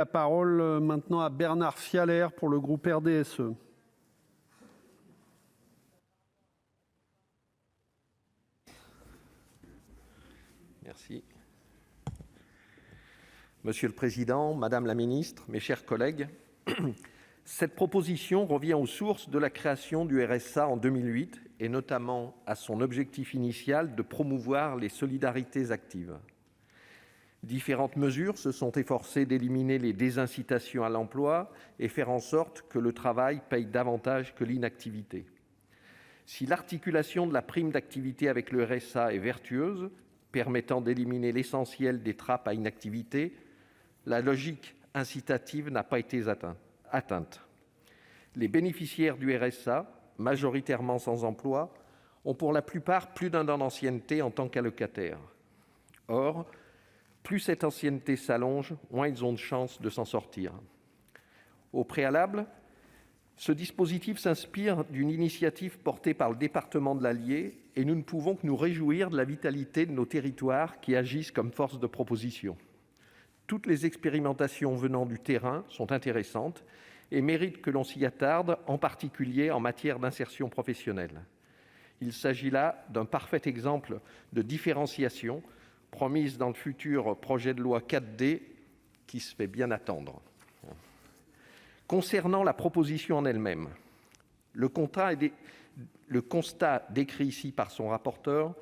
La parole maintenant à Bernard Fialaire pour le groupe RDSE. Merci. Monsieur le Président, Madame la Ministre, mes chers collègues, cette proposition revient aux sources de la création du RSA en 2008 et notamment à son objectif initial de promouvoir les solidarités actives. Différentes mesures se sont efforcées d'éliminer les désincitations à l'emploi et faire en sorte que le travail paye davantage que l'inactivité. Si l'articulation de la prime d'activité avec le RSA est vertueuse, permettant d'éliminer l'essentiel des trappes à inactivité, la logique incitative n'a pas été atteinte. Les bénéficiaires du RSA, majoritairement sans emploi, ont pour la plupart plus d'un an d'ancienneté en tant qu'allocataires. Or, plus cette ancienneté s'allonge, moins ils ont de chances de s'en sortir. Au préalable, ce dispositif s'inspire d'une initiative portée par le département de l'Allier et nous ne pouvons que nous réjouir de la vitalité de nos territoires qui agissent comme force de proposition. Toutes les expérimentations venant du terrain sont intéressantes et méritent que l'on s'y attarde, en particulier en matière d'insertion professionnelle. Il s'agit là d'un parfait exemple de différenciation promise dans le futur projet de loi 4D qui se fait bien attendre. Concernant la proposition en elle-même, le constat décrit ici par son rapporteur,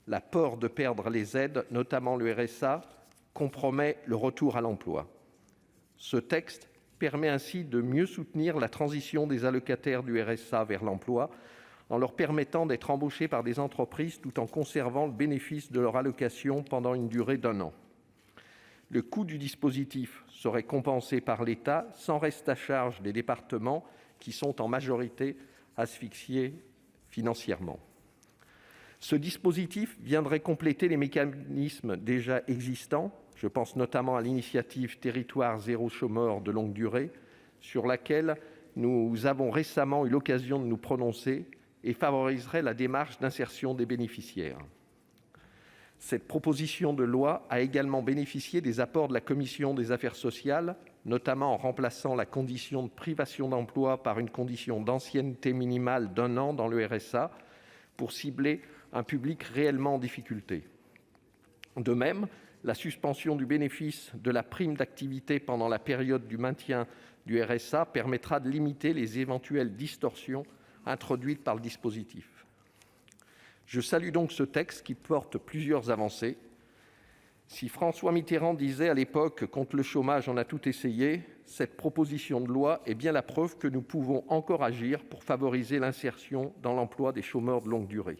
la peur de perdre les aides, notamment le RSA, compromet le retour à l'emploi. Ce texte permet ainsi de mieux soutenir la transition des allocataires du RSA vers l'emploi en leur permettant d'être embauchés par des entreprises tout en conservant le bénéfice de leur allocation pendant une durée d'1 an. Le coût du dispositif serait compensé par l'État sans reste à charge des départements qui sont en majorité asphyxiés financièrement. Ce dispositif viendrait compléter les mécanismes déjà existants. Je pense notamment à l'initiative Territoire zéro chômeur de longue durée, sur laquelle nous avons récemment eu l'occasion de nous prononcer et favoriserait la démarche d'insertion des bénéficiaires. Cette proposition de loi a également bénéficié des apports de la Commission des affaires sociales, notamment en remplaçant la condition de privation d'emploi par une condition d'ancienneté minimale d'1 an dans le RSA pour cibler un public réellement en difficulté. De même, la suspension du bénéfice de la prime d'activité pendant la période du maintien du RSA permettra de limiter les éventuelles distorsions introduites par le dispositif. Je salue donc ce texte qui porte plusieurs avancées. Si François Mitterrand disait à l'époque « contre le chômage, on a tout essayé », cette proposition de loi est bien la preuve que nous pouvons encore agir pour favoriser l'insertion dans l'emploi des chômeurs de longue durée.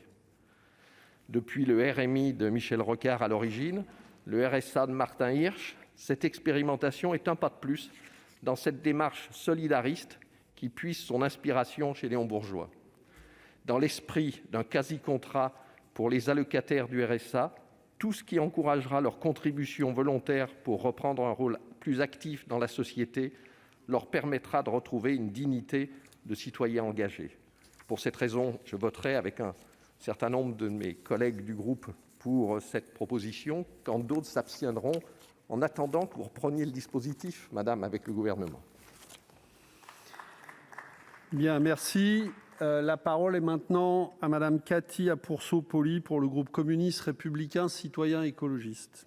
Depuis le RMI de Michel Rocard à l'origine, le RSA de Martin Hirsch, cette expérimentation est un pas de plus dans cette démarche solidariste qui puise son inspiration chez Léon Bourgeois. Dans l'esprit d'un quasi-contrat pour les allocataires du RSA, tout ce qui encouragera leur contribution volontaire pour reprendre un rôle plus actif dans la société leur permettra de retrouver une dignité de citoyen engagé. Pour cette raison, je voterai avec un certain nombre de mes collègues du groupe pour cette proposition, quand d'autres s'abstiendront, en attendant que vous repreniez le dispositif, Madame, avec le gouvernement. Bien, merci. La parole est maintenant à Madame Cathy Apourceau-Poly pour le groupe communiste, républicain, citoyen, écologiste.